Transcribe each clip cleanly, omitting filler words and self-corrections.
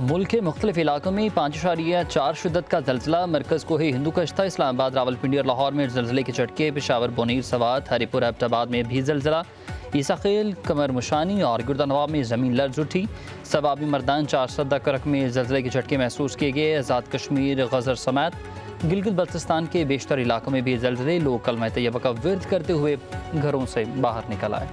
मुल्क के मुख्तलिफ इलाकों में 5.4 शिद्दत का जल्जला। मरकज़ को ही हिंदू कश्ता इस्लामाबाद, रावलपिंडी और लाहौर में जल्जले के झटके। पेशावर, बोनीर, सवात, हरीपुर, एबटाबाद में भी जल्जला। ईसाखेल, कमर मुशानी और गुर्दानवाब में ज़मीन लर्ज उठी। सवाबी मर्दान, 4 सद्दा करक में जल्जले के झटके महसूस किए गए। आज़ाद कश्मीर, गजर समेत गिलगित बल्तिस्तान के बेशतर इलाकों में भी जल्जले। लोग कलमा तैयबा का विर्द करते हुए घरों से बाहर निकल आए।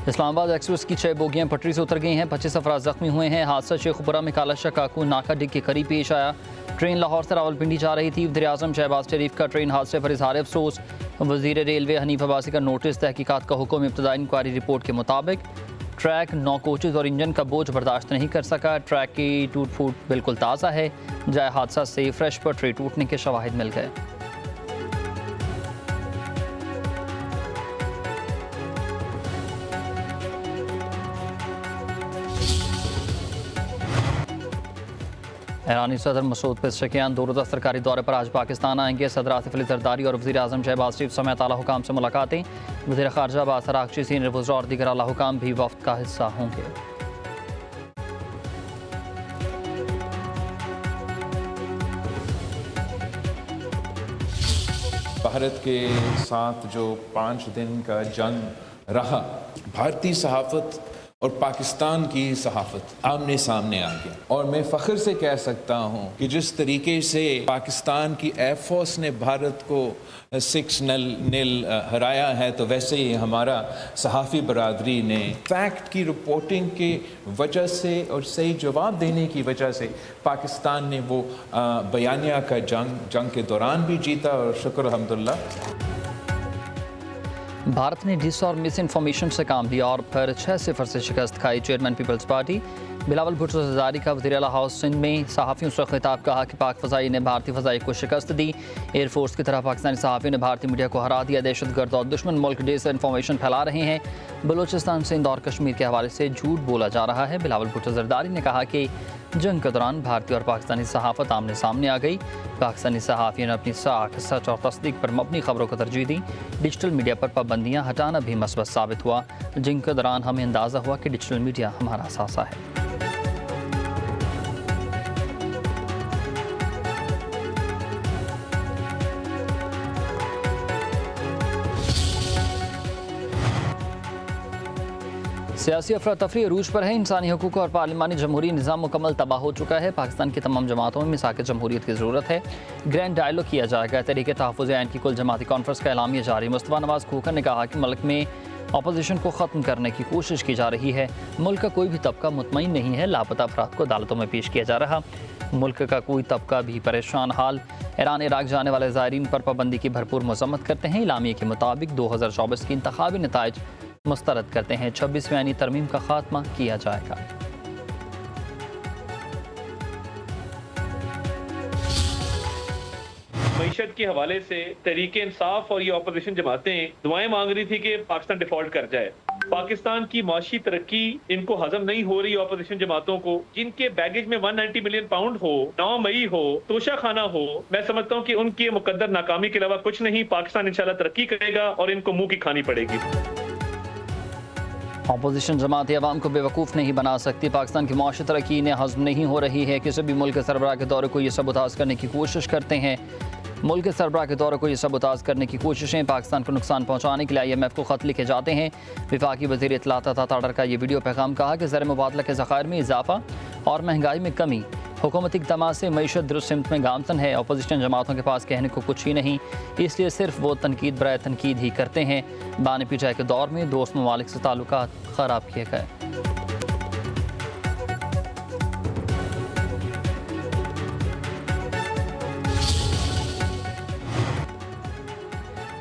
इस्लामाबाद एक्सप्रेस की 6 बोगियां पटरी से उतर गई हैं। 25 अफराद जख्मी हुए हैं। हादसा शेखुपुरा में कालाशाह काकू नाका डिग के करीब पेश आया। ट्रेन लाहौर से रावलपिंडी जा रही थी। वज़ीर आज़म शहबाज शरीफ का ट्रेन हादसे पर इजहार अफसोस। वज़ीर रेलवे हनीफ अब्बासी का नोटिस। तहकीकात का हुक्म। इब्तदाई इंक्वायरी रिपोर्ट के मुताबिक ट्रैक 9 कोचेज़ और इंजन का बोझ बर्दाश्त नहीं कर सका। ट्रैक की टूट फूट बिल्कुल ताज़ा है। जाए हादसा से फ्रेश पटरी टूटने के शवाहिद मिल गए। ईरानी सदर मसूद पेज़ेश्कियान 2 रोज़ा सरकारी दौरे पर आज पाकिस्तान आएंगे। सदर आसिफ अली जरदारी और वज़ीर आज़म शहबाज शरीफ समेत आला हुकाम से मुलाकातें। वज़ीर ख़ारजा अब्बास अराग़ची, सीनियर वज़रा और दीगर आला हुकाम भी वफ़द का हिस्सा होंगे। भारत के साथ जो 5 दिन का जंग रहा, भारतीय सहाफ़त और पाकिस्तान की सहाफ़त आमने सामने आ गया। और मैं फ़ख्र से कह सकता हूँ कि जिस तरीके से पाकिस्तान की एयरफोर्स ने भारत को 6-0 हराया है, तो वैसे ही हमारा सहाफ़ी बरादरी ने फैक्ट की रिपोर्टिंग की वजह से और सही जवाब देने की वजह से पाकिस्तान ने वो बयानिया का जंग के दौरान भी जीता, और शुक्र अल्हम्दुलिल्लाह। भारत ने डिस और मिस इन्फॉर्मेशन से काम लिया और फिर 6-0 से शिकस्त खाई। Chairman peoples party Bilawal Bhutto Zardari का वज़ीर आला हाउस सिंध में सहाफ़ियों से खिताब। कहा कि पाक फ़ज़ाई ने भारतीय फ़ज़ाई को शिकस्त दी। एयरफोर्स की तरह पाकिस्तानी सहाफ़ियों ने भारतीय मीडिया को हरा दिया। दहशतगर्द और दुश्मन मुल्क डिस इन्फॉर्मेशन फैला रहे हैं। बलूचिस्तान, सिंध और कश्मीर के हवाले से झूठ बोला जा रहा है। बिलावल भुट्टो ज़रदारी ने कहा कि जंग के दौरान भारतीय और पाकिस्तानी सहाफ़त आमने सामने आ गई। पाकिस्तानी सहाफ़ियों ने अपनी साख, सच और तस्दीक पर मबनी खबरों को तरजीह दी। डिजिटल मीडिया पर पाबंदियाँ हटाना भी मसबत साबित हुआ। जंग के दौरान हमें अंदाज़ा हुआ कि डिजिटल मीडिया हमारा असासा है। सियासी अफरा तफरी अरूज पर है। इंसानी हकूक़ और पार्लिमानी जमहूरी निज़ाम मुकम्मल तबाह हो चुका है। पाकिस्तान की तमाम जमातों में मिसाक जमहूरियत की ज़रूरत है। ग्रैंड डायलॉग किया जाएगा। तहरीक तहफ़्फ़ुज़ ऐन की कुल जमाती कॉन्फ्रेंस का एलामिया जारी। मुस्तफ़ा नवाज़ खोखर ने कहा कि मुल्क में अपोजिशन को ख़त्म करने की कोशिश की जा रही है। मुल्क का कोई भी तबका मुतमईन नहीं है। लापता अफराद को अदालतों में पेश किया जा रहा। मुल्क का कोई तबका भी परेशान हाल। ईरान इराक जाने वाले ज़ायरीन पर पाबंदी की भरपूर मज़म्मत करते हैं। एलामिया के मुताबिक 2024 की इंतखाबी नताइज मुस्तरद करते हैं। 26वीं आईनी तरमीम का खात्मा किया जाएगा। मईशत के हवाले से तहरीक इंसाफ और ये अपोजिशन जमातें दुआएं मांग रही थी कि पाकिस्तान डिफॉल्ट कर जाए। पाकिस्तान की माशी तरक्की इनको हजम नहीं हो रही। अपोजिशन जमातों को, जिनके बैगेज में 190 मिलियन पाउंड हो, 9 मई हो, तोशा खाना हो, मैं समझता हूँ कि उनकी मुकद्दर नाकामी के अलावा कुछ नहीं। पाकिस्तान इंशाल्लाह तरक्की करेगा और इनको मुंह की खानी पड़ेगी। अपोजिशन जमात अवाम को बेवकूफ़ नहीं बना सकती। पाकिस्तान की माशी तरक्की इन्हें हज़म नहीं हो रही है। किसी भी मुल्क के सरबराह के दौरे को ये सबूताज़ करने की कोशिश करते हैं। मुल्क के सरबराह के दौरे को ये सबूताज़ करने की कोशिशें पाकिस्तान को नुकसान पहुँचाने के लिए IMF को ख़त लिखे जाते हैं। वफाकी वज़ीर इत्तलात अता ताडर का ये वीडियो पैगाम कहा कि ज़र मुबादला के ज़खायर में इजाफ़ा और महंगाई में कमी हुकूमती इक़दामात से मईशत दुरुस्त सिमत में गामजन है। अपोजिशन जमातों के पास कहने को कुछ ही नहीं, इसलिए सिर्फ वो तनकीद बराए तनकीद ही करते हैं। बानी पिटाई के दौर में दोस्त ममालिक से ताल्लुकात ख़राब किए गए।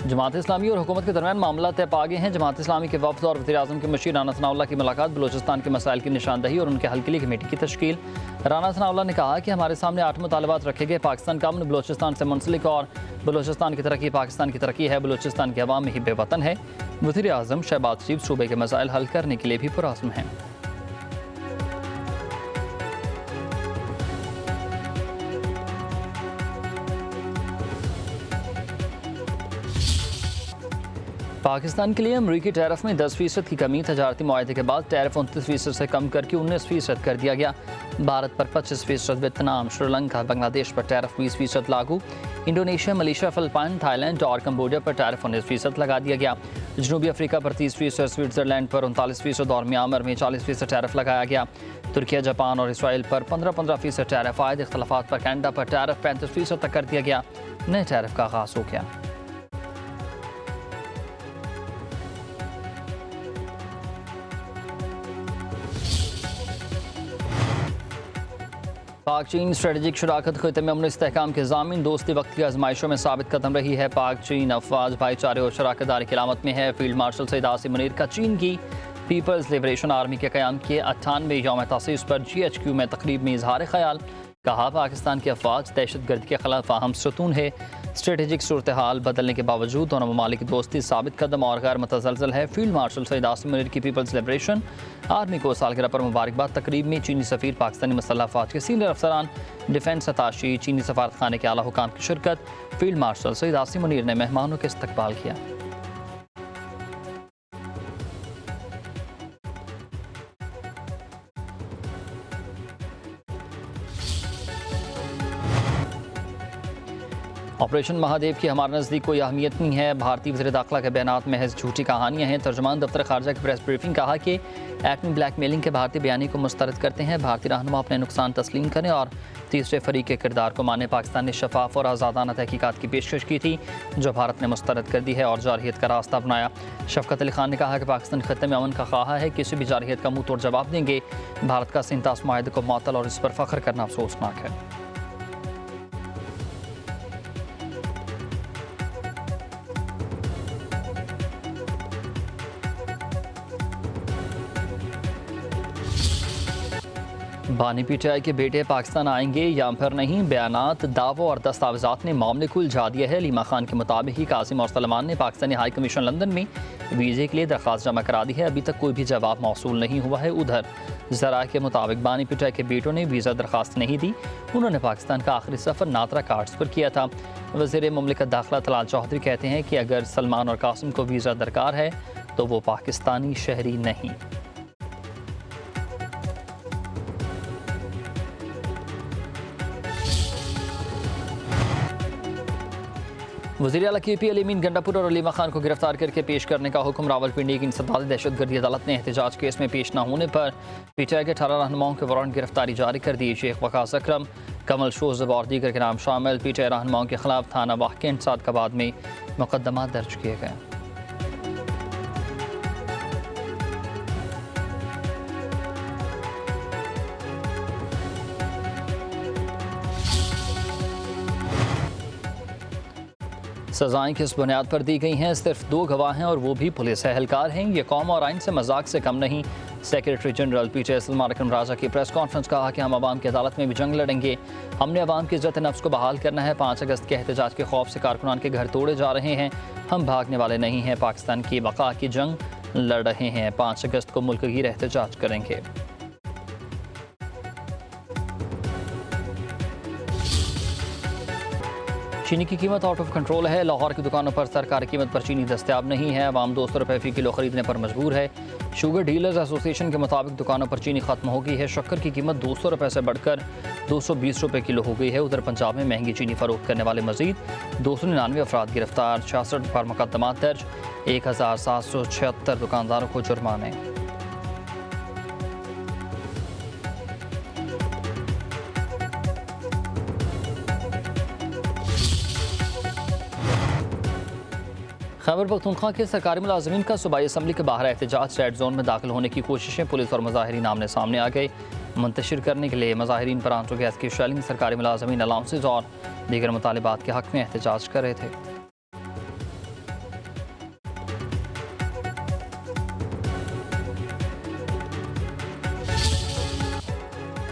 जमात इस्लामी और हुकूमत के दरमियान मामला तय पा गए हैं। जमात इस्लामी के वफ़द और वज़ीर आज़म के मशीर राना सनाउल्लाह की मुलाकात। बलूचिस्तान के मसाइल की निशानदही और उनके हल के लिए कमेटी की तश्कील। राना सनाउल्लाह ने कहा कि हमारे सामने 8 मुतालबात रखे गए। पाकिस्तान का अमन बलूचिस्तान से मुंसलिक और बलूचिस्तान की तरक्की पाकिस्तान की तरक्की है। बलूचिस्तान के अवाम में ही बेवतन है। वज़ीर आज़म शहबाज शरीफ सूबे के मसाइल हल करने के लिए भी पुरअज़्म हैं। पाकिस्तान के लिए अमरीकी टैरिफ में 10% की कमी तजारती मुआहदे के बाद टैरिफ 29% से कम करके 19% कर दिया गया। भारत पर 25%, वियतनाम, श्रीलंका, बांग्लादेश पर टैरिफ 20% लागू। इंडोनेशिया, मलेशिया, फिलिपाइन, थाईलैंड और कंबोडिया पर टैरिफ 19% लगा दिया गया। जनूबी अफ्रीका पर 30%, स्विट्जरलैंड पर 39% और म्यांमार में 40% टैरिफ लगाया गया। तुर्किया, जापान और इसराइल पर 15% टैरिफ आयद। इख्तलाफात पर कनाडा पर टैरिफ 35% तक कर दिया गया। नए टैरिफ का आगाज हो गया। पाक चीन स्ट्रेटेजिक शराकत खिते में अमन इस्तेहकाम के ज़ामिन दोस्ती वक्त की आजमाइशों में साबित कदम रही है। पाक चीन अफवाज भाईचारे और शराकतदारी की अलामत में है। फील्ड मार्शल सईद आसिम मुनीर का चीन की पीपल्स लिबरेशन आर्मी के क़याम के 98वें यौम तासीस पर GHQ में तकरीब में इजहार ख्याल। कहा, पाकिस्तान की अफवाज दहशतगर्दी के खिलाफ अहम सतून है। स्ट्रेटेजिक सूरत हाल बदलने के बावजूद दोनों ममालिक दोस्ती साबित कदम और गैर मुतज़लज़ल है। फील्ड मार्शल सईद आसिम मुनीर की पीपल्स लिबरेशन आर्मी को सालगिरह पर मुबारकबाद। तकरीब में चीनी सफ़ीर, पाकिस्तानी मसल्ह अफवाज के सीनियर अफसरान, डिफेंस अताशी, चीनी सफारत खाने के आला हुकाम की शिरकत। फील्ड मार्शल सईद आसिम मुनीर ने मेहमानों के इस्तकबाल किया। ऑपरेशन महादेव की हमारे नज़दीक कोई अहमियत नहीं है। भारतीय वज़ीर दाखिला के बयानात महज झूठी कहानियाँ हैं। तर्जुमान दफ्तर खारजा की प्रेस ब्रीफिंग कहा कि एटमी ब्लैकमेलिंग के भारतीय बयानी को मुस्तरद करते हैं। भारतीय रहनुमा अपने नुकसान तस्लीम करें और तीसरे फरीक के किरदार को माने। पाकिस्तान ने शफाफ और आज़ादाना तहकीकात की पेशकश की थी जो भारत ने मुस्तरद कर दी है और जारहियत का रास्ता अपनाया। शफकत अली खान ने कहा कि पाकिस्तान खत्ते में अमन का ख्वाह है, किसी भी जारहियत का मुँह तोड़ जवाब देंगे। भारत का सिंतास मुआहदे को मुअत्तल और इस पर फ़ख्र करना अफसोसनाक है। बानी PTI के बेटे पाकिस्तान आएंगे या फिर नहीं, बयानात, दावों और दस्तावेजात ने मामले को उलझा दिया है। लीमा खान के मुताबिक ही कासिम और सलमान ने पाकिस्तानी हाई कमीशन लंदन में वीज़े के लिए दरख्वास्त जमा करा दी है। अभी तक कोई भी जवाब मौसूल नहीं हुआ है। उधर ज़रा के मुताबिक बानी PTI के बेटों ने वीज़ा दरख्वास्त नहीं दी। उन्होंने पाकिस्तान का आखिरी सफ़र नात्रा कार्ड्स पर किया था। वज़ीर मुमलिकत दाखिला तलाल चौधरी कहते हैं कि अगर सलमान और कासिम को वीज़ा दरकार है तो वो पाकिस्तानी शहरी नहीं। वज़ीर आला KP अली अमीन गंडापुर और अलीमा खान को गिरफ्तार करके पेश करने का हुक्म। रावलपिंडी की इंसदादी दहशतगर्दी अदालत ने एहतजाज केस में पेश न होने पर PTI के 18 रहनुमाओं के वारंट गिरफ्तारी जारी कर दी। शेख वकास अकरम, कमल शोज़ब और दीगर के नाम शामिल PTI रहनुमाओं के खिलाफ थाना वाक़ सादकाबाद में मुकदमा दर्ज किए गए। सजाएं किस बुनियाद पर दी गई हैं? सिर्फ 2 गवाह हैं और वो भी पुलिस एहलकार हैं। ये कौम और आइन से मजाक से कम नहीं। सेक्रेटरी जनरल PTI सलमान अकरम राजा की प्रेस कॉन्फ्रेंस कहा कि हम आवाम की अदालत में भी जंग लड़ेंगे। हमने आवाम की इज्जत नफ्स को बहाल करना है। 5 अगस्त के एहतजाज के खौफ से कारकुनान के घर तोड़े जा रहे हैं। हम भागने वाले नहीं हैं। पाकिस्तान की बका की जंग लड़ रहे हैं। 5 अगस्त को मुल्क गिर एहतजाज करेंगे। चीनी की कीमत आउट ऑफ कंट्रोल है। लाहौर की दुकानों पर सरकारी कीमत पर चीनी दस्तयाब नहीं है। आवाम 200 रुपये फ़ी किलो खरीदने पर मजबूर है। शुगर डीलर्स एसोसिएशन के मुताबिक दुकानों पर चीनी खत्म हो गई है। शक्कर की कीमत 200 रुपये से बढ़कर 220 रुपये किलो हो गई है। उधर पंजाब में महंगी चीनी फरोख्त करने वाले मजीद 299 अफराद गिरफ्तार। 66 पर मुकदमा दर्ज। 1776 दुकानदारों को जुर्माने। खैबर पख्तूनख्वा के सरकारी मुलाजमीन का सूबाई असम्बली के बाहर एहतजाज। रेड जोन में दाखिल होने की कोशिशें पुलिस और मुजाहिरीन आमने सामने आ गए। मुंतशिर करने के लिए मुजाहिरीन पर आंसू गैस की शेलिंग, सरकारी मुलाजमीन अलाउंसेज और दीगर मुतालिबात के हक़ में एहतजाज कर रहे थे।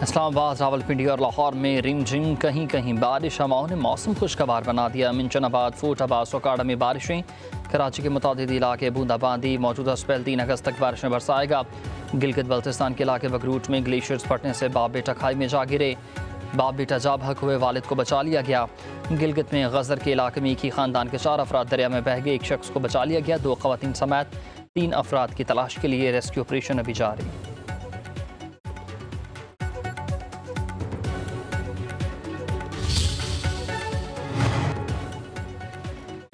इस्लामाबाद, रावलपिंडी और लाहौर में रिमझिम कहीं कहीं बारिश। हवाओं ने मौसम खुशगवार बना दिया। मिंचनाबाद, फूटाबाद, सोकाड़ा में बारिशें। कराची के मुतादिद इलाके बूंदाबांदी। मौजूदा स्पेल 3 अगस्त तक बारिशें बरसाएगा। गिलगित बल्तिस्तान के इलाके बगरूट में ग्लेशियर्स फटने से बाब बेटा खाई में जा गिरे। बाप बेटा जा भग हुए, वालिद को बचा लिया गया। गिलगित में गजर के इलाके में एक ही खानदान के 4 अफराद दरिया में बह गए, एक शख्स को बचा लिया गया। 2 खवातीन समेत 3 अफराद की तलाश के लिए रेस्क्यू ऑपरेशन अभी जारी।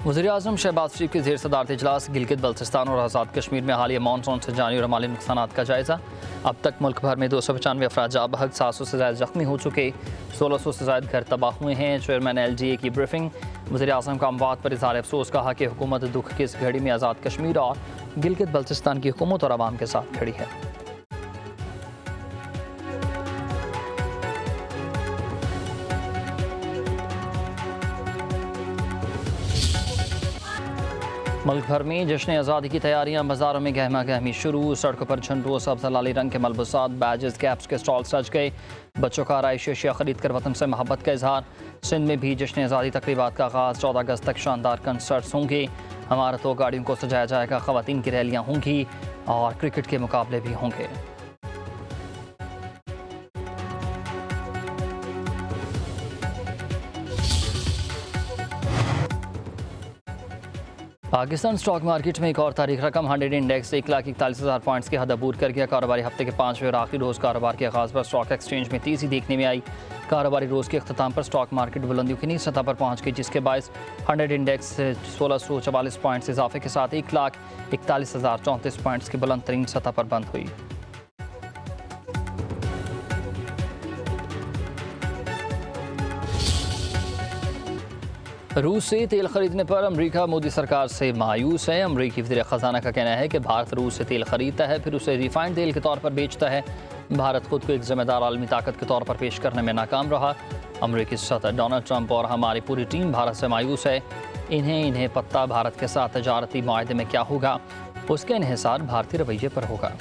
वज़ीर-ए-आज़म शहबाज शरीफ के ज़ेर सदारत इजलास गिलगित बल्तिस्तान और आज़ाद कश्मीर में हालिया मानसून से जानी और माली नुकसानात का जायज़ा। अब तक मुल्क भर में 295 अफराद जा बहक, 700 से ज़्यादा जख्मी हो चुके, 1600 से ज़्यादा घर तबाह हुए हैं। चेयरमैन LGA की ब्रीफिंग। वज़ीर-ए-आज़म का अमवात पर इज़हार अफसोस, कहा कि हुकूमत दुख की इस घड़ी में आज़ाद कश्मीर और गिलगित बल्तिस्तान की हुकूमत और आवाम के साथ खड़ी है। मुल्क भर में जश्न आज़ादी की तैयारियां, बाजारों में गहमा गहमी शुरू। सड़कों पर झंडों, सब्ज़ लाली रंग के मलबूसात, बैजेस, कैप्स के स्टॉल सज गए। बच्चों का आराइशी अशिया खरीद कर वतन से मोहब्बत का इजहार। सिंध में भी जश्न आज़ादी तकरीबात का आगाज़। 14 अगस्त तक शानदार कंसर्ट्स होंगे। इमारतों, गाड़ियों को सजाया जाएगा। ख़वातीन की रैलियाँ होंगी और क्रिकेट के मुकाबले भी होंगे। पाकिस्तान स्टॉक मार्केट में एक और तारीख रकम 100 इंडेक्स 1,41,000 पॉइंट्स की हद अबूर कर गया। कारोबारी हफ्ते के 5वें और आखिरी रोज़ कारोबार के आगाज़ पर स्टॉक एक्सचेंज में तेज़ी देखने में आई। कारोबारी रोज़ के अख्ताम पर स्टॉक मार्केट बुलंदियों की नई सतह पर पहुंच गई, जिसके बायस 100 इंडेक्स 1644 पॉइंट्स इजाफे के साथ 1,41,034 पॉइंट्स की बुलंद तरीन सतह पर बंद हुई। रूस से तेल खरीदने पर अमेरिका मोदी सरकार से मायूस है। अमेरिकी वज़ीर ख़जाना का कहना है कि भारत रूस से तेल खरीदता है, फिर उसे रिफाइंड तेल के तौर पर बेचता है। भारत खुद को एक जिम्मेदार आलमी ताकत के तौर पर पेश करने में नाकाम रहा। अमेरिकी सदर डोनाल्ड ट्रंप और हमारी पूरी टीम भारत से मायूस है। इन्हें पता भारत के साथ तजारती मुआहदे में क्या होगा, उसका इन्हिसार भारतीय रवैये पर होगा।